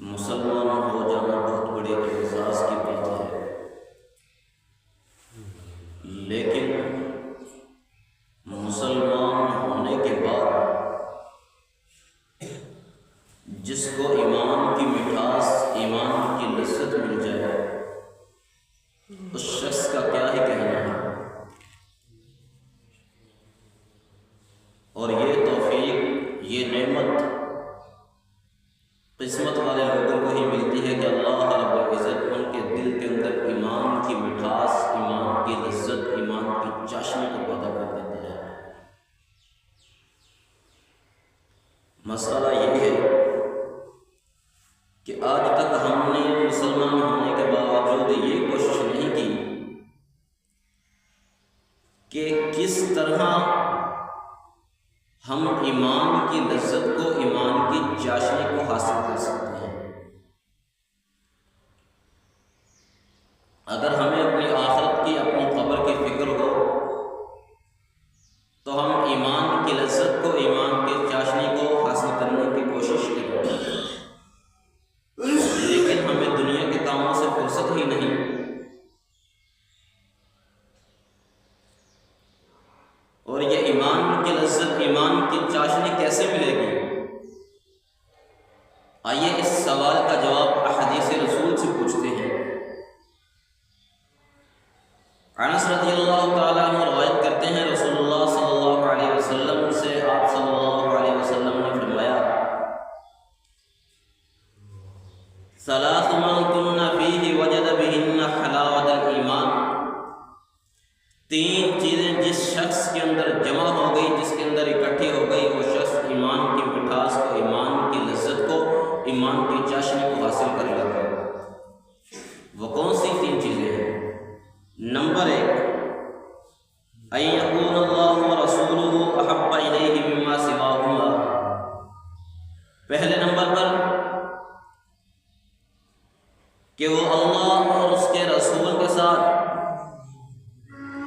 مسلمان ہو جانا بہت بڑے اعزاز کی بات ہے، لیکن مسلمان ہونے کے بعد جس کو ایمان کی مٹھاس، ایمان کی لذت مل جائے، اس شخص کا کیا ہی کہنا ہے۔ اور یہ توفیق، یہ نعمت قسمت والے لوگوں کو ہی ملتی ہے کہ اللہ رب العزت ان کے دل کے اندر ایمان کی مٹھاس، ایمان کی لذت، ایمان کی چاشنی کو پیدا کر دیتا ہے۔ مسئلہ یہ ہے کہ آج تک ہم نے مسلمان ہونے کے باوجود یہ کوشش نہیں کی کہ کس طرح ہم ایمان کی لذت کو، ایمان کی چاشنی کو حاصل کر سکتے ہیں۔ اگر ہمیں اپنی آخرت کی، اپنی قبر کی فکر ہو تو ہم ایمان کی لذت کو، ایمان کی چاشنی کو حاصل کرنے کی کوشش کریں، لیکن ہمیں دنیا کے کاموں سے فرصت ہی نہیں۔ اور یہ ایمان کی لذت، ایمان کی چاشنی کیسے ملے گی؟ آئیے اس سوال کا جواب احادیث رسول سے پوچھتے ہیں۔ انس رضی اللہ تعالیٰ عنہ روایت کرتے ہیں، رسول اللہ صلی اللہ علیہ وسلم سے آپ صلی اللہ علیہ وسلم نے فرمایا، ثلاث من کن فیہ وجد بہن حلاوۃ الایمان، تین چیزیں جس شخص کے اندر جمع ہو گئی، جس کے اندر اکٹھی ہو گئی، وہ شخص ایمان کی مٹھاس کو، ایمان کی لذت کو، ایمان کی چاشنی کو حاصل کر لیتا ہے۔ وہ کون سی تین چیزیں ہیں؟ نمبر 1، ان یکون اللہ ورسولہ احب الیہ مما سواہما، پہلے نمبر پر کہ وہ اللہ اور اس کے رسول کے ساتھ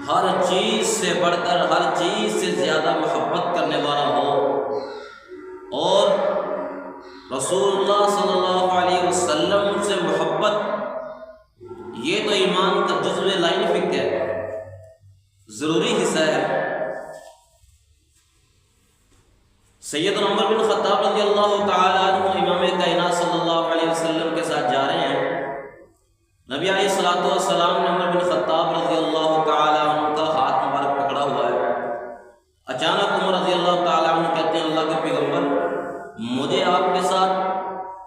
ہر چیز سے بڑھ کر، ہر چیز سے زیادہ محبت کرنے والا ہو، اور رسول اللہ صلی اللہ علیہ وسلم سے محبت یہ تو ایمان کا جزو لائن فک ہے، ضروری حصہ ہے۔ سیدنا عمر بن خطاب رضی اللہ تعالیٰ عنہ امام کائنات صلی اللہ علیہ وسلم کے ساتھ جا رہے ہیں۔ نبی علیہ الصلوۃ والسلام نے عمر بن خطاب رضی اللہ تعالیٰ عنہ کا ہاتھ مبارک پکڑا ہوا ہے۔ اچانک عمر رضی اللہ تعالیٰ عنہ کہتے ہیں، اللہ کے پیغمبر، مجھے آپ کے ساتھ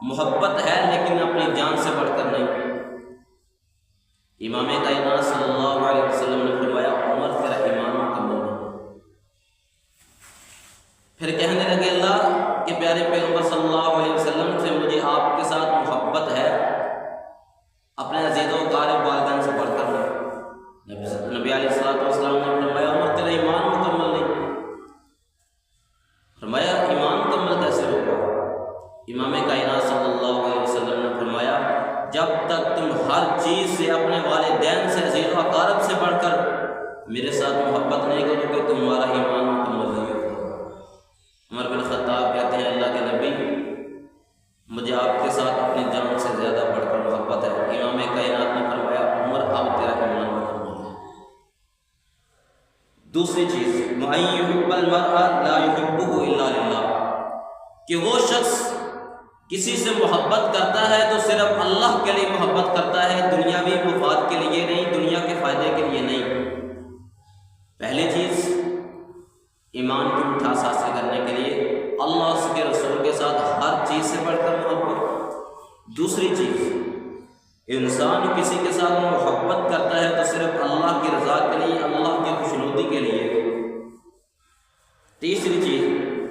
محبت ہے لیکن اپنی جان سے بڑھ کر نہیں۔ امام کائنات صلی اللہ علیہ وسلم نے فرمایا، عمر تیرا ایمان مکمل ہے۔ پھر کہنے لگے، اللہ کے پیارے پیغمبر صلی اللہ علیہ وسلم سے مجھے آپ کے ساتھ محبت ہے، اپنے عزیز و اقارب والدین سے بڑھ کر نہیں۔ نبی علیہ الصلوۃ والسلام نے فرمایا، عمر تیرا ایمان مکمل نہیں۔ فرمایا، ایمان مکمل کیسے ہوگا؟ امام کائنات صلی اللہ علیہ وسلم نے فرمایا، جب تک تم ہر چیز سے، اپنے والدین سے، عزیز و اقارب سے بڑھ کر میرے ساتھ محبت نہیں کرو گے، تمہارا ایمان مکمل نہیں ہوگا۔ عمر بن خطاب کہتے ہیں، اللہ کے نبی، مجھے آپ کے ساتھ اپنی جان سے زیادہ بڑھ کر محبت ہے۔ امام کائنات نے فرمایا، عمر اب تیرا ایمان مکمل ہے۔ دوسری چیز، وَأَن يُحِبَّ الْمَرْءَ لَا يُحِبُّهُ إِلَّا لِلَّهِ، کہ وہ شخص کسی سے محبت کرتا ہے تو صرف اللہ کے لیے محبت کرتا ہے، دنیاوی مفاد کے لیے نہیں، دنیا کے فائدے کے لیے نہیں۔ پہلی چیز، ایمان کی مٹھاس حاصل کرنے کے لیے اللہ اس کے رسول کے ساتھ ہر چیز سے بڑھ کر محبت۔ دوسری چیز، انسان کسی کے ساتھ محبت کرتا ہے تو صرف اللہ کی رضا کے لیے، اللہ کی خوشنودی کے لیے۔ تیسری چیز،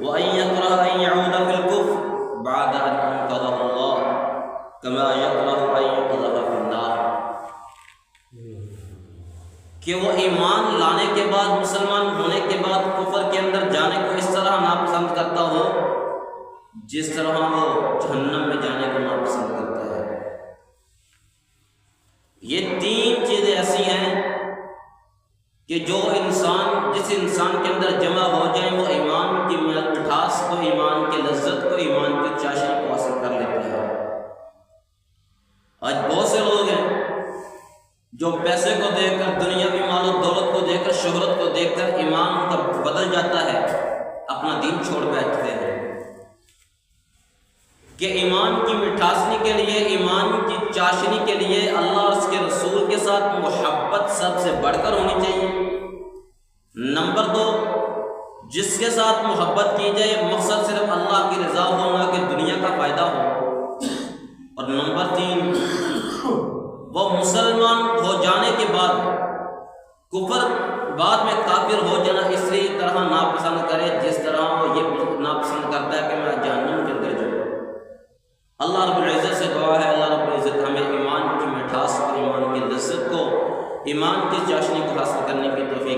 وَأَن يَكْرَهَ أَن يَعُودَ فِي الْكُفْرِ بَعْدَ أَنْ أَنقَذَهُ اللَّهُ كَمَا يَكْرَهُ أَن يُقْذَفَ فِي النَّارِ، کہ وہ ایمان لانے کے بعد، مسلمان ہونے کے بعد کفر کے اندر جانے کو اس طرح ناپسند کرتا ہو جس طرح وہ جہنم میں جانے کو ناپسند کرتا ہے۔ یہ تین چیزیں ایسی ہیں کہ جو انسان، جس انسان کے اندر جمع ہو جائیں، وہ ایمان کی مٹھاس کو، ایمان کی لذت کو، ایمان کی چاشنی کو حاصل کر لیتا ہے۔ جو پیسے کو دیکھ کر، دنیاوی مال و دولت کو دیکھ کر، شہرت کو دیکھ کر ایمان کا بدل جاتا ہے، اپنا دین چھوڑ بیٹھتے ہیں، کہ ایمان کی مٹھاسنی کے لیے، ایمان کی چاشنی کے لیے اللہ اور اس کے رسول کے ساتھ محبت سب سے بڑھ کر ہونی چاہیے۔ نمبر 2، جس کے ساتھ محبت کی جائے مقصد صرف اللہ کی رضا ہونا کہ دنیا کا فائدہ ہو۔ اور نمبر 3، وہ مسلمان ہو جانے کے بعد کفر، بعد میں کافر ہو جانا اسی طرح ناپسند کرے جس طرح وہ یہ ناپسند کرتا ہے کہ میں جہنم کے اندر جاؤں۔ اللہ رب العزت سے دعا ہے اللہ رب العزت ہمیں ایمان کی مٹھاس اور ایمان کی لذت کو، ایمان کی چاشنی کو حاصل کرنے کی توفیق